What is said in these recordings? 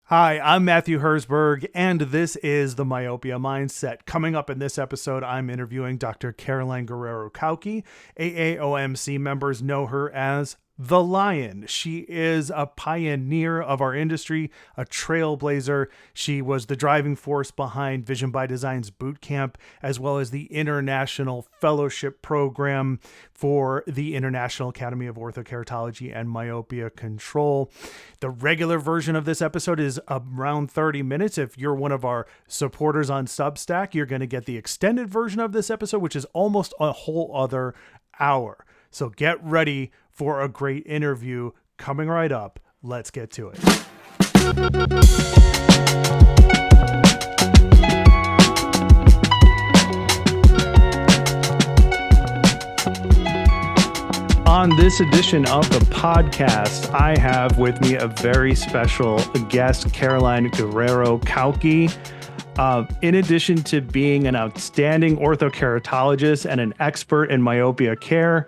Hi, I'm Matthew Herzberg, and this is the Myopia Mindset. Coming up in this episode, I'm interviewing Dr. Caroline Guerrero Cauchi. AAOMC members know her as the Lion. She is a pioneer of our industry, a trailblazer. She was the driving force behind Vision by Design's Bootcamp, as well as the International Fellowship Program for the International Academy of Orthokeratology and Myopia Control. The regular version of this episode is around 30 minutes. If you're one of our supporters on Substack, you're going to get the extended version of this episode, which is almost a whole other hour. So get ready for a great interview coming right up. Let's get to it. On this edition of the podcast, I have with me a very special guest, Caroline Guerrero Cauchi. In addition to being an outstanding orthokeratologist and an expert in myopia care,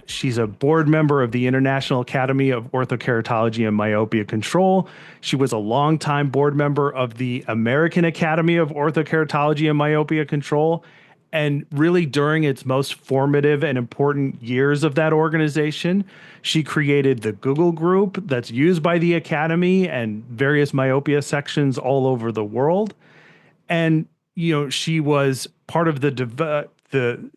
she's a board member of the International Academy of Orthokeratology and Myopia Control. She was a longtime board member of the American Academy of Orthokeratology and Myopia Control. And really during its most formative and important years of that organization, she created the Google group that's used by the Academy and various myopia sections all over the world. And, she was part of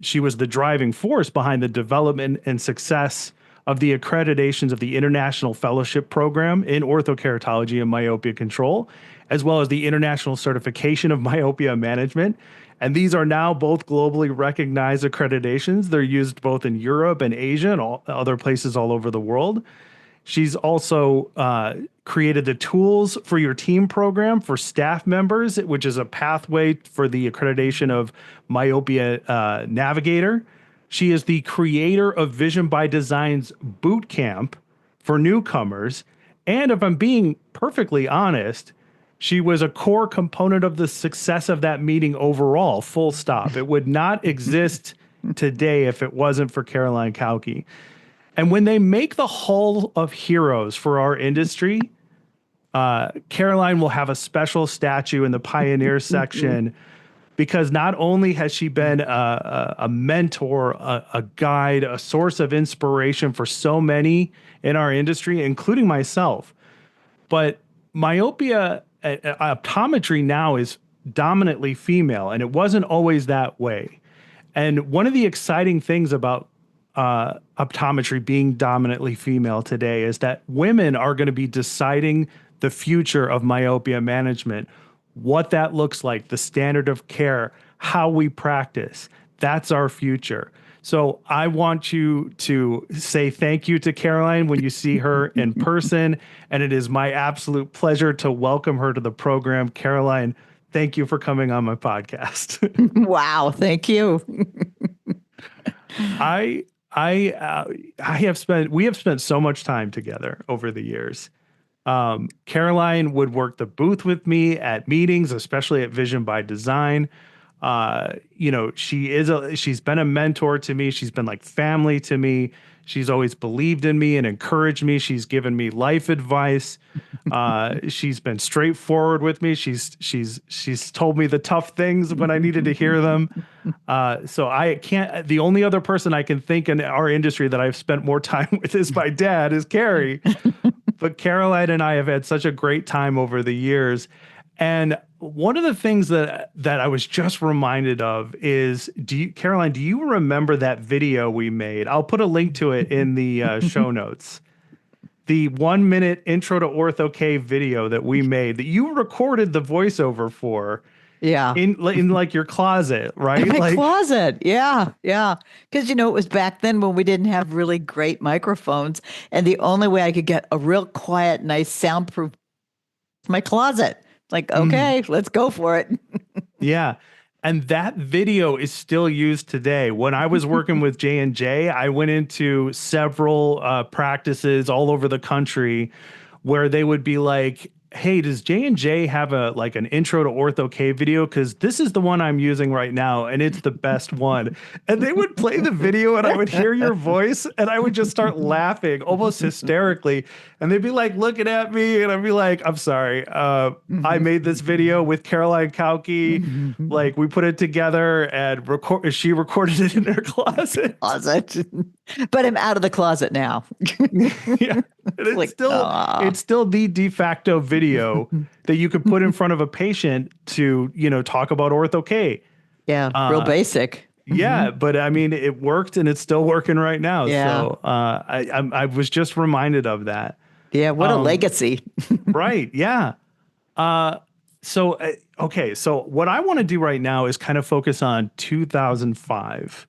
she was the driving force behind the development and success of the accreditations of the International Fellowship Program in Orthokeratology and Myopia Control, as well as the International Certification of Myopia Management. And these are now both globally recognized accreditations. They're used both in Europe and Asia and all other places all over the world. She's also created the Tools for Your Team program for staff members, which is a pathway for the accreditation of Myopia Navigator. She is the creator of Vision by Design's Bootcamp for newcomers. And if I'm being perfectly honest, she was a core component of the success of that meeting overall, full stop. It would not exist today if it wasn't for Caroline Cauchi. And when they make the Hall of Heroes for our industry, Caroline will have a special statue in the Pioneer section because not only has she been a mentor, a guide, a source of inspiration for so many in our industry, including myself, but myopia optometry now is dominantly female, and it wasn't always that way. And one of the exciting things about optometry being dominantly female today is that women are going to be deciding the future of myopia management, what that looks like, the standard of care, how we practice. That's our future. So I want you to say thank you to Caroline when you see her in person, and it is my absolute pleasure to welcome her to the program. Caroline, thank you for coming on my podcast. Wow, thank you. We have spent so much time together over the years. Caroline would work the booth with me at meetings, especially at Vision by Design. She's been a mentor to me. She's been like family to me. She's always believed in me and encouraged me. She's given me life advice. She's been straightforward with me. She's told me the tough things when I needed to hear them. The only other person I can think in our industry that I've spent more time with is my dad, is Carrie. But Caroline and I have had such a great time over the years. And one of the things that I was just reminded of is, Caroline, do you remember that video we made? I'll put a link to it in the show notes. The 1-minute intro to Ortho K video that we made that you recorded the voiceover for. Yeah. In like your closet, right? In my closet. Yeah. Yeah. Because, it was back then when we didn't have really great microphones. And the only way I could get a real quiet, nice soundproof my closet. Like, okay, let's go for it. Yeah. And that video is still used today. When I was working with J&J, I went into several practices all over the country where they would be like, hey, does J&J have an intro to Ortho K video? Because this is the one I'm using right now, and it's the best one. And they would play the video, and I would hear your voice, and I would just start laughing, almost hysterically. And they'd be like looking at me, and I'd be like, I'm sorry, I made this video with Caroline Cauchi. Like, we put it together, and she recorded it in her closet. But I'm out of the closet now. Yeah. And it's still the de facto video that you could put in front of a patient to, talk about Ortho K. Yeah, real basic. Yeah, but I mean, it worked, and it's still working right now. Yeah. So I was just reminded of that. Yeah, what a legacy. Right. Yeah. So what I want to do right now is kind of focus on 2005.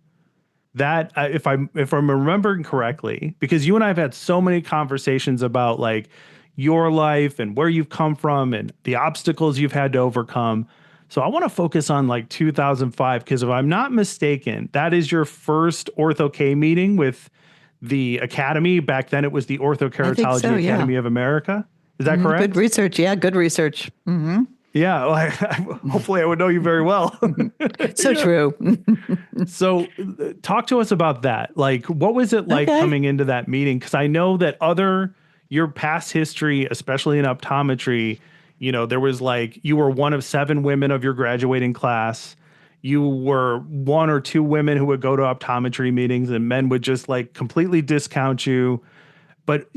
That if I'm remembering correctly, because you and I have had so many conversations about like your life and where you've come from and the obstacles you've had to overcome. So I want to focus on like 2005, because if I'm not mistaken, that is your first Ortho K meeting with the Academy. Back then it was the Orthokeratology Academy of America. Is that correct? Good research. Yeah, good research. Mm-hmm. Yeah, well, hopefully I would know you very well. So true. So talk to us about that. Like, what was it like coming into that meeting? Because I know that your past history, especially in optometry, there was like, you were one of 7 women of your graduating class. You were 1 or 2 women who would go to optometry meetings, and men would just like completely discount you. But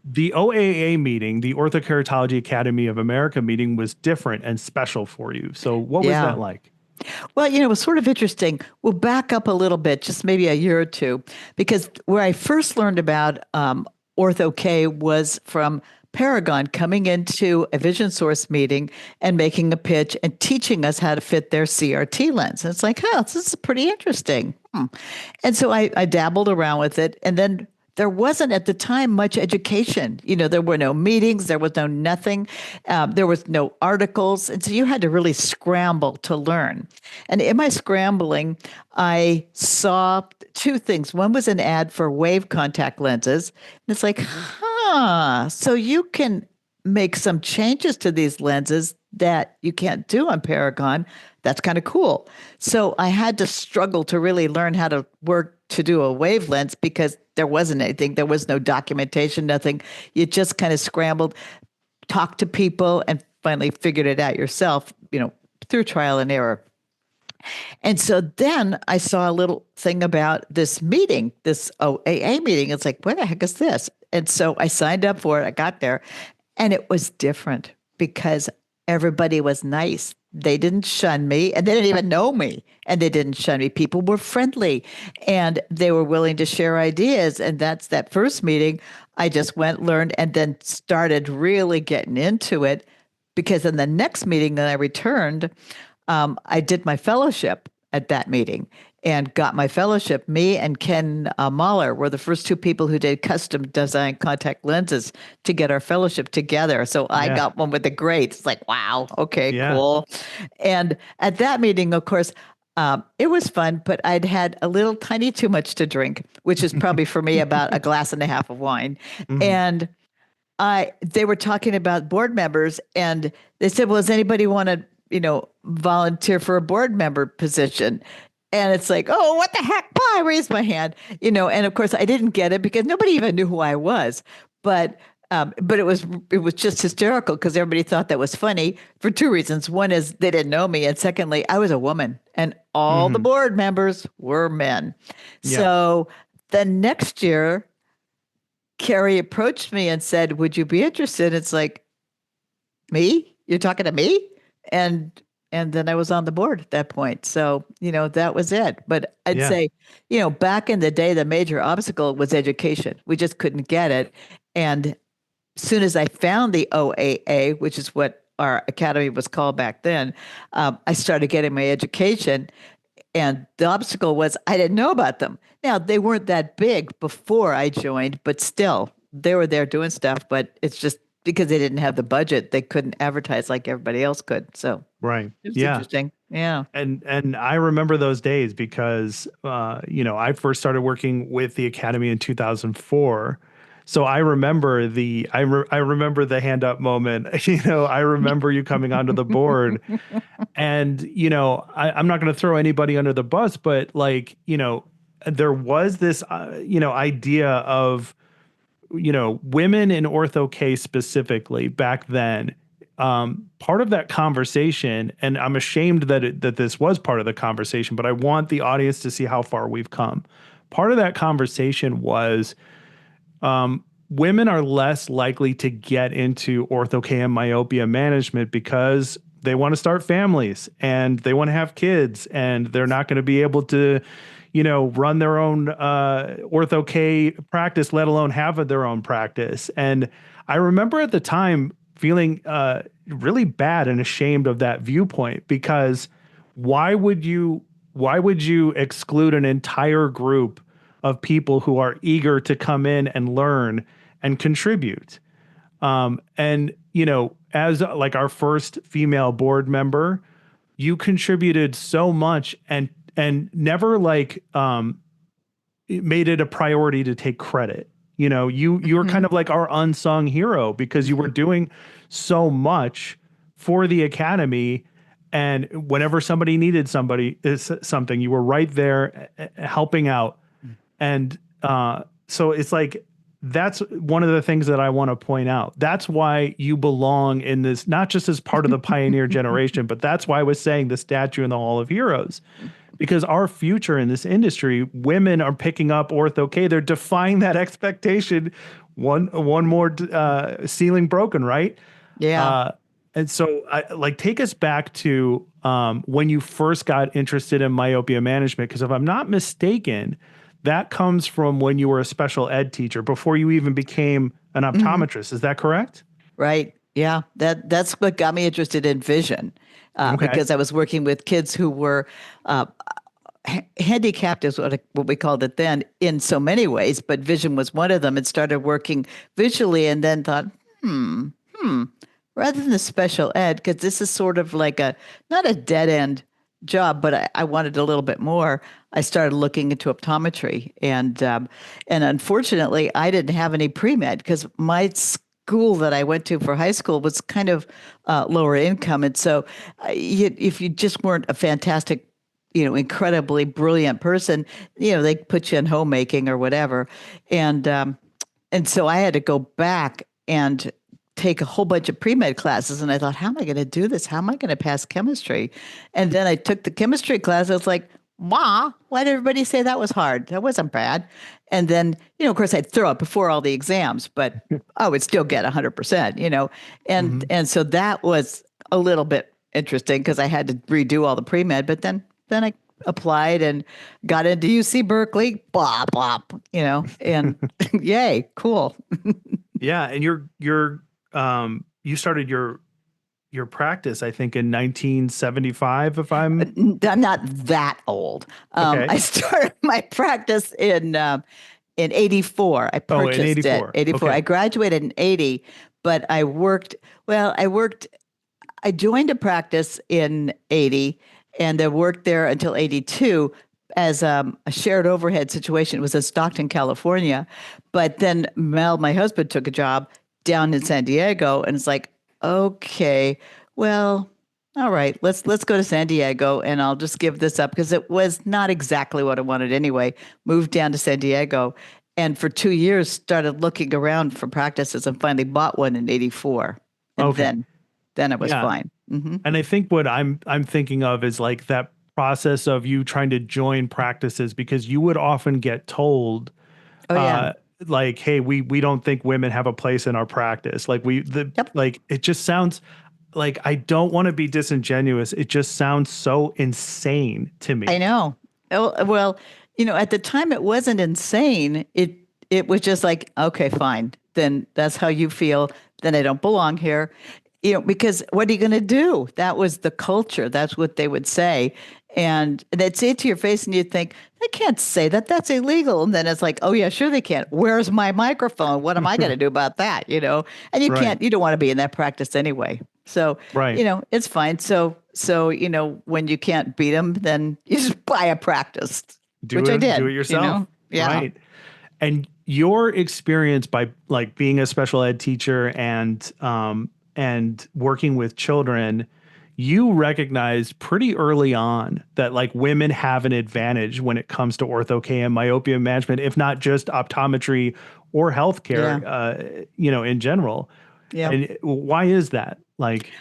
the OAA meeting, the Orthokeratology Academy of America meeting, was different and special for you. So what was that like? Well, it was sort of interesting. We'll back up a little bit, just maybe a year or two, because where I first learned about Ortho K was from Paragon coming into a Vision Source meeting and making a pitch and teaching us how to fit their CRT lens. And it's like, this is pretty interesting. And so I dabbled around with it, and then there wasn't at the time much education. There were no meetings, there was no nothing, there was no articles. And so you had to really scramble to learn. And in my scrambling, I saw 2 things. One was an ad for wave contact lenses. And it's like, so you can make some changes to these lenses that you can't do on Paragon. That's kind of cool. So I had to struggle to really learn how to work to do a wave lens, because there wasn't anything. There was no documentation, nothing. You just kind of scrambled, talked to people, and finally figured it out yourself, through trial and error. And so then I saw a little thing about this meeting, this OAA meeting. It's like, what the heck is this? And so I signed up for it. I got there, and it was different because everybody was nice. They didn't shun me, and they didn't even know me, and they didn't shun me. People were friendly, and they were willing to share ideas. And that's that first meeting. I just went, learned, and then started really getting into it, because in the next meeting that I returned, I did my fellowship at that meeting and got my fellowship. Me and Ken Mahler were the first 2 people who did custom design contact lenses to get our fellowship together. So I got one with the greats. It's like, wow, okay, cool. And at that meeting, of course, it was fun, but I'd had a little tiny too much to drink, which is probably for me about a glass and a half of wine. And they were talking about board members, and they said, well, does anybody want to, volunteer for a board member position? And it's like, oh, what the heck? I raised my hand, and of course I didn't get it because nobody even knew who I was. But it was just hysterical because everybody thought that was funny for 2 reasons. One is they didn't know me, and secondly, I was a woman, and all the board members were men. Yeah. So the next year, Carrie approached me and said, "Would you be interested?" It's like, me? You're talking to me? And then I was on the board at that point. So, that was it. But I'd say, back in the day, the major obstacle was education. We just couldn't get it. And as soon as I found the OAA, which is what our academy was called back then, I started getting my education. And the obstacle was I didn't know about them. Now, they weren't that big before I joined, but still, they were there doing stuff. But it's just because they didn't have the budget, they couldn't advertise like everybody else could. So right, it was interesting. Yeah, and I remember those days because I first started working with the academy in 2004. So I remember I remember the hand up moment. I remember you coming onto the board, and I'm not going to throw anybody under the bus, but like there was this idea of women in ortho K specifically back then. Part of that conversation, and I'm ashamed that this was part of the conversation, but I want the audience to see how far we've come. Part of that conversation was women are less likely to get into ortho K and myopia management because they want to start families and they want to have kids, and they're not going to be able to run their own ortho K practice, let alone have their own practice. And I remember at the time feeling really bad and ashamed of that viewpoint, because why would you exclude an entire group of people who are eager to come in and learn and contribute? And as like our first female board member, you contributed so much and never like made it a priority to take credit. You were kind of like our unsung hero because you were doing so much for the academy, and whenever somebody needed something, you were right there helping out. And so it's like, that's one of the things that I want to point out. That's why you belong in this, not just as part of the pioneer generation, but that's why I was saying the statue in the Hall of Heroes. Because our future in this industry, women are picking up ortho K. They're defying that expectation. One more ceiling broken, right? Yeah. And so, take us back to when you first got interested in myopia management. Because if I'm not mistaken, that comes from when you were a special ed teacher before you even became an optometrist. Is that correct? Right. Yeah. That's what got me interested in vision. Because I was working with kids who were handicapped, is what we called it then, in so many ways, but vision was one of them. And started working visually, and then thought, rather than the special ed, because this is sort of like not a dead end job, but I wanted a little bit more. I started looking into optometry, and unfortunately, I didn't have any pre-med because my school that I went to for high school was kind of lower income. And so if you just weren't a fantastic, incredibly brilliant person, they put you in homemaking or whatever. And so I had to go back and take a whole bunch of pre-med classes. And I thought, how am I going to do this? How am I going to pass chemistry? And then I took the chemistry class. I was like, why did everybody say that was hard? That wasn't bad. And then, of course, I'd throw it before all the exams, but I would still get 100%, and so that was a little bit interesting because I had to redo all the pre-med, but then I applied and got into UC Berkeley, blah, blah, and yay, cool. Yeah. And you started your practice, I think, in 1975, if I'm not that old. Okay. I started my practice in 84. I purchased in 84. It. 84. Okay. I graduated in 80, but I joined a practice in 80 and I worked there until 82 as a shared overhead situation. It was in Stockton, California. But then Mel, my husband, took a job down in San Diego, and it's like, okay, well, all right, let's go to San Diego, and I'll just give this up because it was not exactly what I wanted anyway. Moved down to San Diego, and for 2 years started looking around for practices, and finally bought one in 84. And then it was fine. Mm-hmm. And I think what I'm thinking of is like that process of you trying to join practices, because you would often get told, like, hey, we don't think women have a place in our practice. Like like, it just sounds like, I don't want to be disingenuous. It just sounds so insane to me. I know. Well, at the time it wasn't insane. It was just like, okay, fine. Then that's how you feel. Then I don't belong here. Because what are you going to do? That was the culture. That's what they would say. And they'd say it to your face and you'd think, they can't say that. That's illegal. And then it's like, oh, yeah, sure they can. Where's my microphone? What am I going to do about that? And you can't, you don't want to be in that practice anyway. So, it's fine. So, when you can't beat them, then you just buy a practice, which I did. Do it yourself. Yeah. Right. And your experience by like being a special ed teacher and working with children, you recognized pretty early on that like women have an advantage when it comes to ortho K and myopia management, if not just optometry or healthcare, in general. Yeah. And why is that? Like,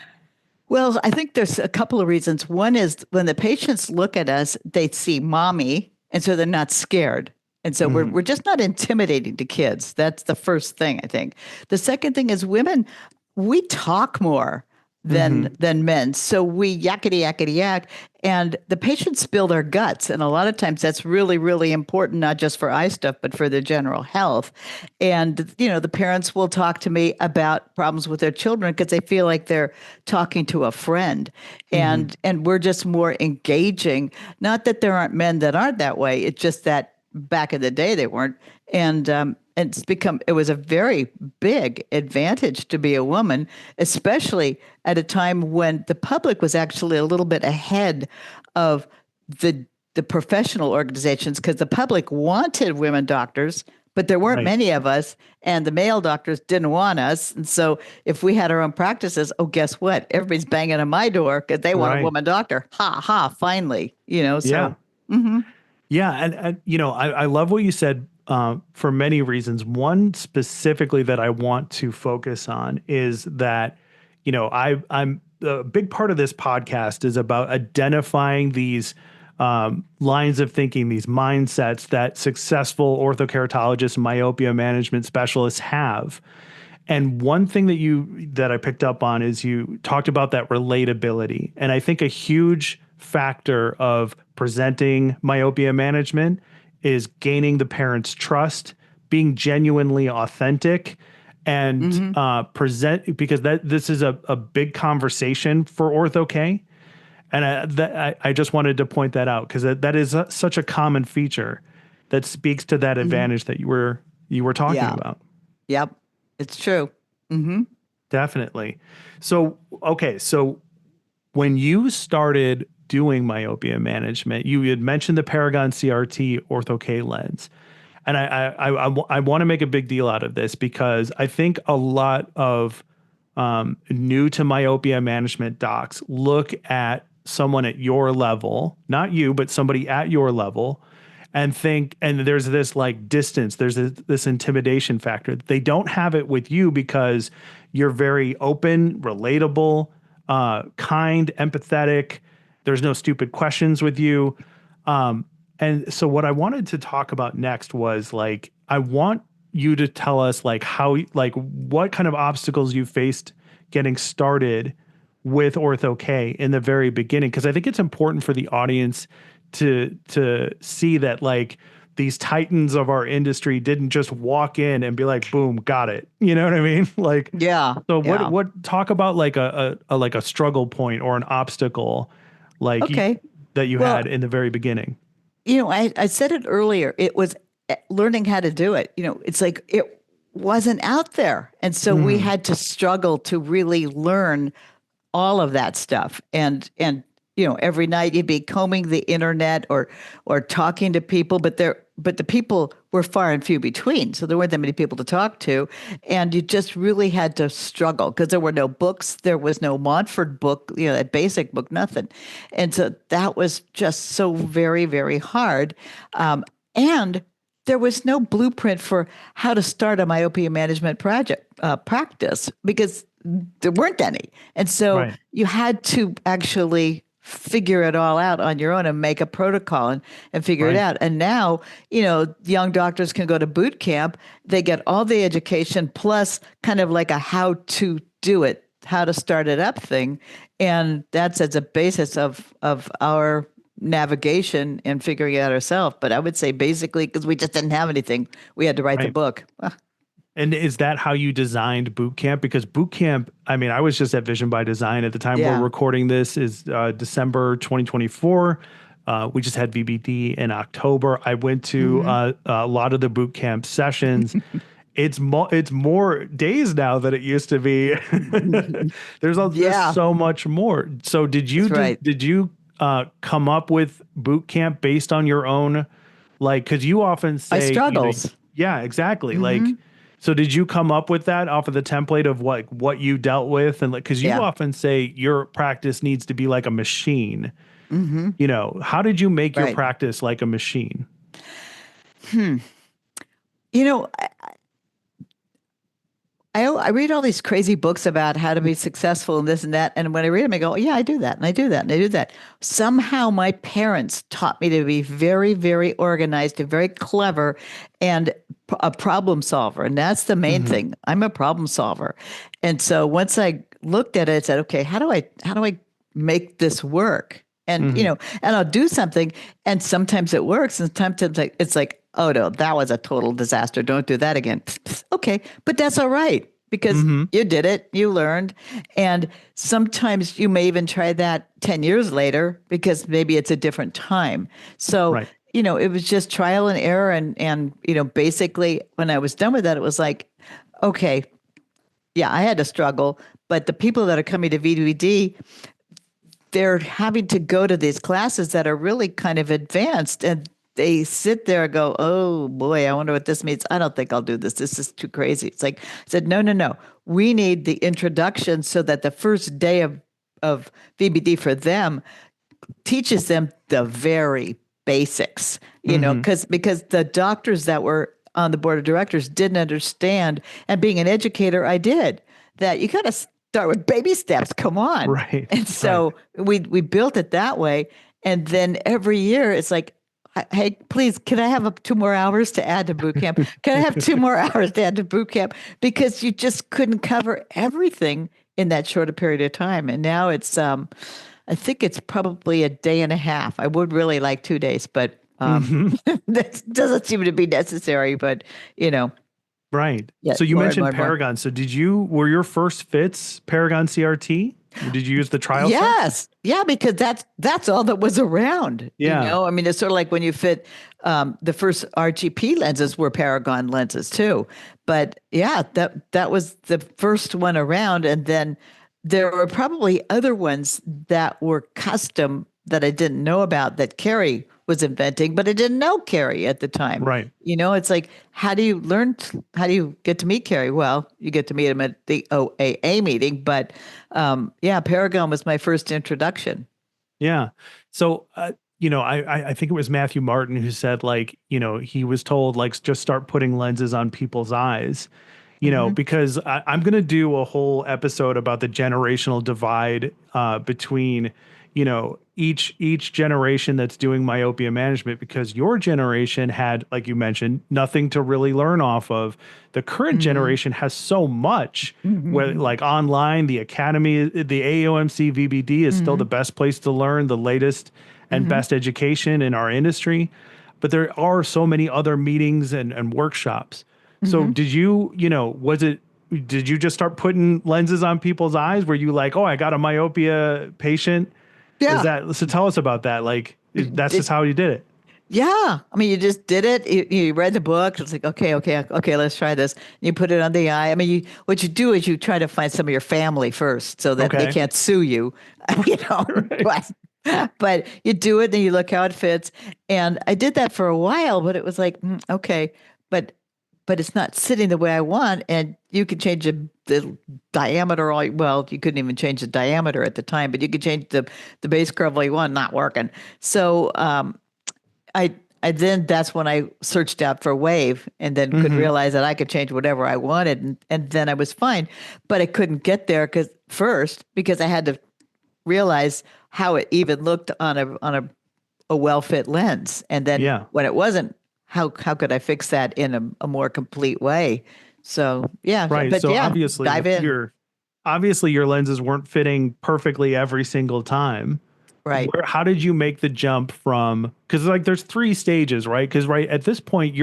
Well, I think there's a couple of reasons. One is when the patients look at us, they see mommy, and so they're not scared. And so we're just not intimidating to kids. That's the first thing, I think. The second thing is women, we talk more than men. So we yakety yakety yak, and the patients spill their guts. And a lot of times that's really, really important, not just for eye stuff, but for their general health. And, the parents will talk to me about problems with their children because they feel like they're talking to a friend. And we're just more engaging. Not that there aren't men that aren't that way. It's just that back in the day they weren't. And it was a very big advantage to be a woman, especially at a time when the public was actually a little bit ahead of the professional organizations, because the public wanted women doctors, but there weren't many of us, and the male doctors didn't want us. And so if we had our own practices, guess what? Everybody's banging on my door because they want a woman doctor. Ha ha, finally, so. Yeah. Yeah. And I love what you said for many reasons. One specifically that I want to focus on is that, I'm a big part of this podcast is about identifying these lines of thinking, these mindsets that successful orthokeratologists, myopia management specialists have. And one thing that I picked up on is you talked about that relatability. And I think a huge factor of presenting myopia management is gaining the parents' trust, being genuinely authentic, and present, because this is a big conversation for ortho K. And I just wanted to point that out because that is such a common feature that speaks to that advantage that you were talking about. Yep, it's true. Definitely. So, okay. So when you started doing myopia management, you had mentioned the Paragon CRT Ortho K lens. And I want to make a big deal out of this because I think a lot of new to myopia management docs look at someone at your level, not you, but somebody at your level, and think, and there's this like distance, there's this intimidation factor. They don't have it with you because you're very open, relatable, kind, empathetic. There's no stupid questions with you. And so what I wanted to talk about next was like, I want you to tell us like what kind of obstacles you faced getting started with Ortho K in the very beginning. Cause I think it's important for the audience to see that like these titans of our industry didn't just walk in and be like, boom, got it. You know what I mean? Like, yeah. So what talk about like a struggle point or an obstacle like that you had in the very beginning? I said it earlier. It was learning how to do it. It's like it wasn't out there. And so we had to struggle to really learn all of that stuff. And every night you'd be combing the internet or talking to people, but the people were far and few between. So there weren't that many people to talk to. And you just really had to struggle because there were no books. There was no Montfort book, that basic book, nothing. And so that was just so very, very hard. And there was no blueprint for how to start a myopia management practice because there weren't any. And so you had to actually figure it all out on your own and make a protocol and figure it out. And now, young doctors can go to boot camp. They get all the education plus kind of like a how to do it, how to start it up thing. And that's as a basis of our navigation and figuring it out ourselves. But I would say basically, because we just didn't have anything, we had to write the book. And is that how you designed Bootcamp? Because Bootcamp, I mean, I was just at Vision by Design at the time we're recording this is December 2024. We just had VBD in October. I went to a lot of the Bootcamp sessions. It's more days now than it used to be. There's so much more. So did you come up with Bootcamp based on your own, like, because you often say I struggled. Yeah, exactly. Mm-hmm. Like, so did you come up with that off of the template of what you dealt with? And like, cause you Yeah. often say your practice needs to be like a machine. Mm-hmm. You know, how did you make your Right. practice like a machine? Hmm. You know, I read all these crazy books about how to be successful and this and that. And when I read them, I go, oh, yeah, I do that. And I do that. And I do that. Somehow my parents taught me to be very, very organized and very clever and a problem solver. And that's the main Mm-hmm. thing. I'm a problem solver. And so once I looked at it, I said, okay, how do I make this work? And, Mm-hmm. and I'll do something and sometimes it works. And sometimes it's like, oh no, that was a total disaster. Don't do that again. Okay. But that's all right because Mm-hmm. you did it, you learned. And sometimes you may even try that 10 years later because maybe it's a different time. So, Right. it was just trial and error. And basically when I was done with that, it was like, okay, yeah, I had to struggle, but the people that are coming to VDD, they're having to go to these classes that are really kind of advanced and they sit there and go, oh boy, I wonder what this means. I don't think I'll do this. This is too crazy. It's like, I said, no, no, no. We need the introduction so that the first day of VBD for them teaches them the very basics, Mm-hmm. because the doctors that were on the board of directors didn't understand. And being an educator, I did that. You got to start with baby steps. Come on. Right. And Right. so we built it that way. And then every year it's like, hey, please, can I have 2 more hours to add to boot camp? Can I have 2 more hours to add to boot camp? Because you just couldn't cover everything in that shorter period of time. And now it's, I think it's probably a day and a half. I would really like 2 days, but Mm-hmm. that doesn't seem to be necessary. But you know, Right. yeah, So you more and more mentioned and more. Paragon. So were your first fits Paragon CRT? Did you use the trial set? Yes, yeah, because that's all that was around. Yeah. I mean, it's sort of like when you fit the first RGP lenses were Paragon lenses too, but yeah, that was the first one around, and then there were probably other ones that were custom that I didn't know about that Carrie was inventing, but I didn't know Carrie at the time. Right. It's like, how do you learn? How do you get to meet Carrie? Well, you get to meet him at the OAA meeting, but yeah, Paragon was my first introduction. Yeah. So, I think it was Matthew Martin who said, like, he was told, like, just start putting lenses on people's eyes, Hmm. because I'm going to do a whole episode about the generational divide between, each generation that's doing myopia management, because your generation had, like you mentioned, nothing to really learn off of. The current Hmm. generation has so much, where Hmm. like online, the academy, the AAOMC VBD is still the Hmm. best place to learn the latest and Hmm. best education in our industry. But there are so many other meetings and workshops. So Hmm. did you just start putting lenses on people's eyes? Were you like, oh, I got a myopia patient? Yeah. So tell us about that. Like, that's just It, how you did it. yeah. I mean, you just did it. You read the book. It's like, okay, okay, okay, let's try this. You put it on the eye. I mean, what you do is you try to find some of your family first so that they Okay. can't sue you, you know. Right. But you do it and you look how it fits. And I did that for a while, but it was like, okay, but it's not sitting the way I want. And you could change the diameter. Well, you couldn't even change the diameter at the time, but you could change the base curve all you want, not working. So I I then that's when I searched out for Wave and then could Mm-hmm. realize that I could change whatever I wanted and then I was fine. But I couldn't get there because I had to realize how it even looked on a well-fit lens. And then Yeah. when it wasn't, how could I fix that in a more complete way? So yeah, Right. but So yeah, dive in. obviously your lenses weren't fitting perfectly every single time. Right. How did you make the jump from, because like there's three stages, right? Because right at this point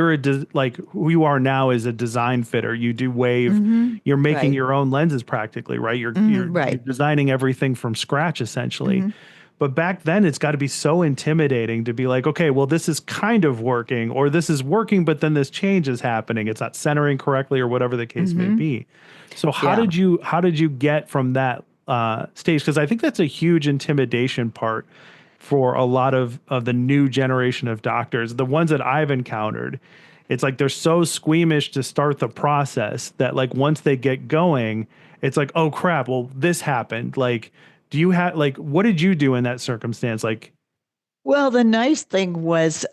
like who you are now is a design fitter. You do wave, Hmm. you're making Right. your own lenses practically, right? You're Hmm. you're Right. designing everything from scratch essentially. Hmm. But back then it's got to be so intimidating to be like, okay, well this is kind of working, or this is working, but then this change is happening. It's not centering correctly, or whatever the case may Hmm. be. So Yeah. how did you get from that stage? Because I think that's a huge intimidation part for a lot of the new generation of doctors, the ones that I've encountered, it's like they're so squeamish to start the process that like once they get going, it's like, oh crap, well, this happened. Like, do you have like what did you do in that circumstance? Like, Well, the nice thing was,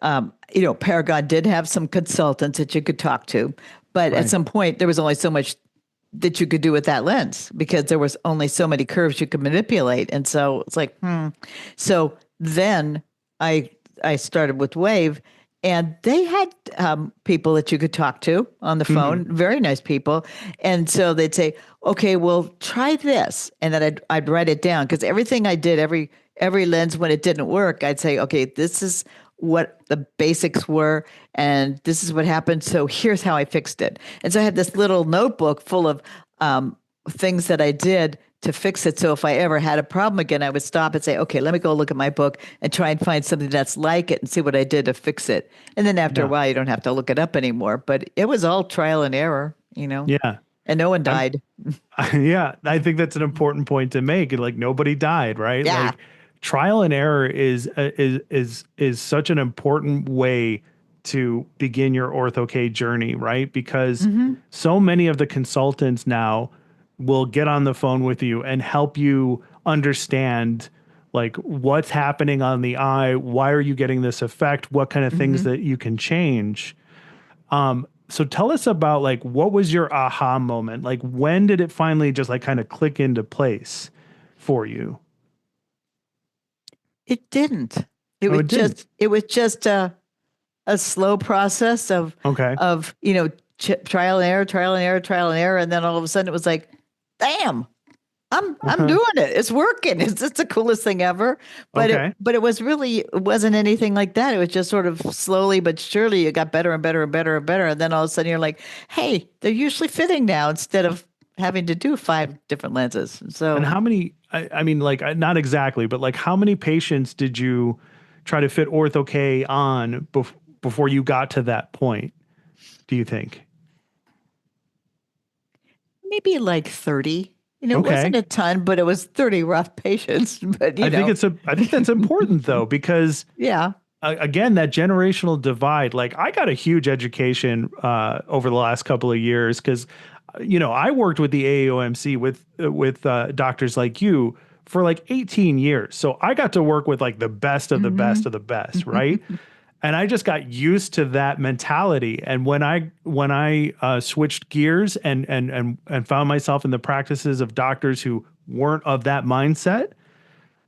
Paragon did have some consultants that you could talk to, but at right. some point there was only so much that you could do with that lens because there was only so many curves you could manipulate, and so it's like, So then I started with Wave, and they had people that you could talk to on the Hmm. phone, very nice people, and so they'd say, "Okay, well, try this," and then I'd write it down because everything I did, every lens when it didn't work, I'd say, "Okay, this is what the basics were, and this is what happened. So here's how I fixed it." And so I had this little notebook full of things that I did to fix it. So if I ever had a problem again, I would stop and say, okay, let me go look at my book and try and find something that's like it and see what I did to fix it. And then after a Yeah. while, you don't have to look it up anymore. But it was all trial and error, Yeah. and no one I'm died. yeah, I think that's an important point to make. Like nobody died, right? Yeah. Like trial and error is such an important way to begin your ortho K journey, right? Because Hmm. so many of the consultants now will get on the phone with you and help you understand like what's happening on the eye, why are you getting this effect, what kind of things Hmm. that you can change. So tell us about like what was your aha moment? Like when did it finally just like kind of click into place for you? It didn't. Oh, it didn't. It was just a slow process of Okay. of you know trial and error, trial and error, trial and error, and then all of a sudden it was like, damn, I'm Uh-huh. doing it. It's working. It's just the coolest thing ever. Okay. But it wasn't anything like that. It was just sort of slowly but surely it got better and better and better and better. And then all of a sudden you're like, hey, they're usually fitting now instead of having to do five different lenses. And So how many, I mean, like not exactly, but like how many patients did you try to fit Ortho K on before you got to that point, do you think? maybe like 30. It wasn't Okay. a ton, but it was 30 rough patients. But I think that's important though, because yeah. again, that generational divide, like I got a huge education over the last couple of years because, I worked with the AAOMC with doctors like you for like 18 years. So I got to work with like the best of the best Hmm. of the best, right? And I just got used to that mentality. And when I switched gears and found myself in the practices of doctors who weren't of that mindset,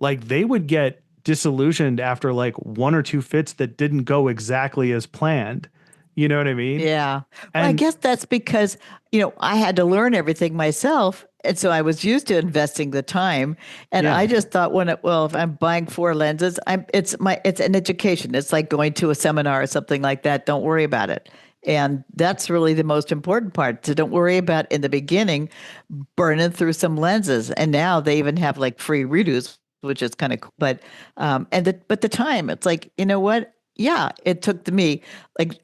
like they would get disillusioned after like one or two fits that didn't go exactly as planned. You know what I mean? Yeah. Well, I And guess that's because, I had to learn everything myself. And so I was used to investing the time. And yeah, I just thought if I'm buying four lenses, it's an education. It's like going to a seminar or something like that. Don't worry about it. And that's really the most important part. So don't worry about in the beginning burning through some lenses. And now they even have like free redos, which is kind of cool. But the time, it's like, you know what? Yeah, it took me like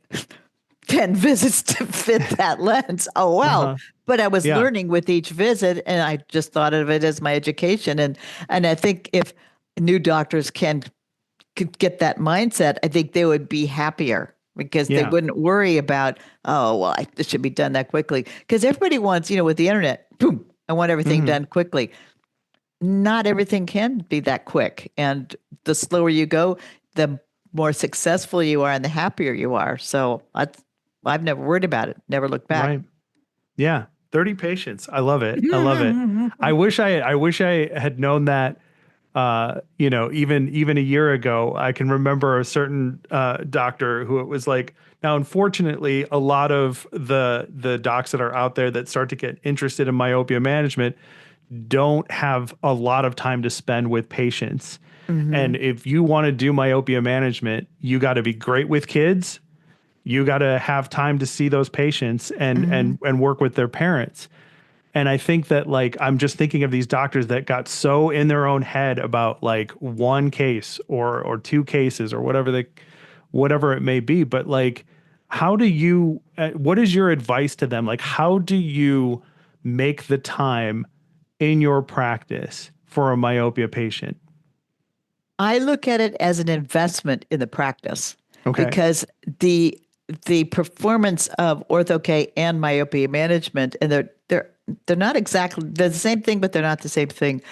10 visits to fit that lens. Oh, wow. uh-huh, But I was yeah, learning with each visit, and I just thought of it as my education. And I think if new doctors could get that mindset, I think they would be happier because they yeah, wouldn't worry about, oh, well, this should be done that quickly. Because everybody wants, with the internet, boom, I want everything hmm done quickly. Not everything can be that quick. And the slower you go, the more successful you are and the happier you are. So I've never worried about it, never looked back. right, yeah. 30 patients. I love it. I love it. I wish I had known that. Even a year ago, I can remember a certain doctor who it was like. Now, unfortunately, a lot of the docs that are out there that start to get interested in myopia management don't have a lot of time to spend with patients. And Hmm. if you want to do myopia management, you got to be great with kids. You got to have time to see those patients and Hmm. and work with their parents. And I think that like I'm just thinking of these doctors that got so in their own head about like one case or two cases or whatever it may be. But like, how do you? What is your advice to them? Like, how do you make the time in your practice for a myopia patient? I look at it as an investment in the practice Okay. because the the performance of Ortho-K and myopia management, and they're not exactly they're the same thing, but they're not the same thing.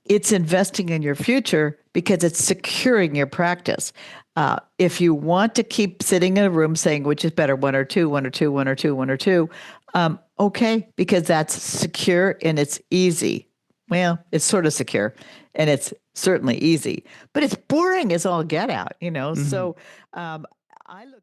It's investing in your future because it's securing your practice. If you want to keep sitting in a room saying which is better, one or two, one or two, one or two, one or two, okay, because that's secure and it's easy. Well, it's sort of secure and it's certainly easy, but it's boring as all get out, So I look.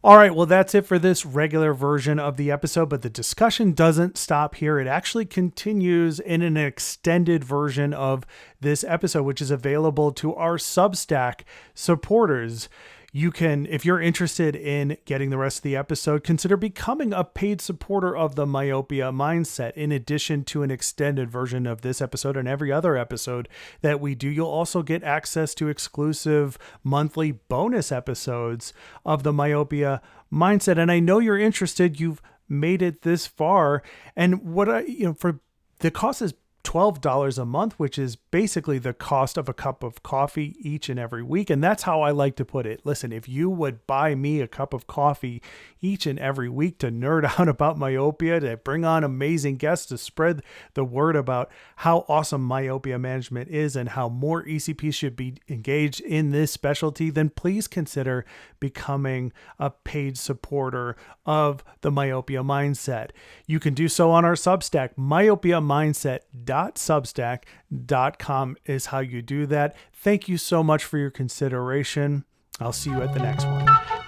All right, well, that's it for this regular version of the episode, but the discussion doesn't stop here. It actually continues in an extended version of this episode, which is available to our Substack supporters. You can, if you're interested in getting the rest of the episode, consider becoming a paid supporter of the Myopia Mindset. In addition to an extended version of this episode and every other episode that we do, you'll also get access to exclusive monthly bonus episodes of the Myopia Mindset. And I know you're interested. You've made it this far. And for the cost is $12 a month, which is basically the cost of a cup of coffee each and every week. And that's how I like to put it. Listen, if you would buy me a cup of coffee each and every week to nerd out about myopia, to bring on amazing guests, to spread the word about how awesome myopia management is and how more ECPs should be engaged in this specialty, then please consider becoming a paid supporter of the Myopia Mindset. You can do so on our Substack. myopiamindset.substack.com is how you do that. Thank you so much for your consideration. I'll see you at the next one.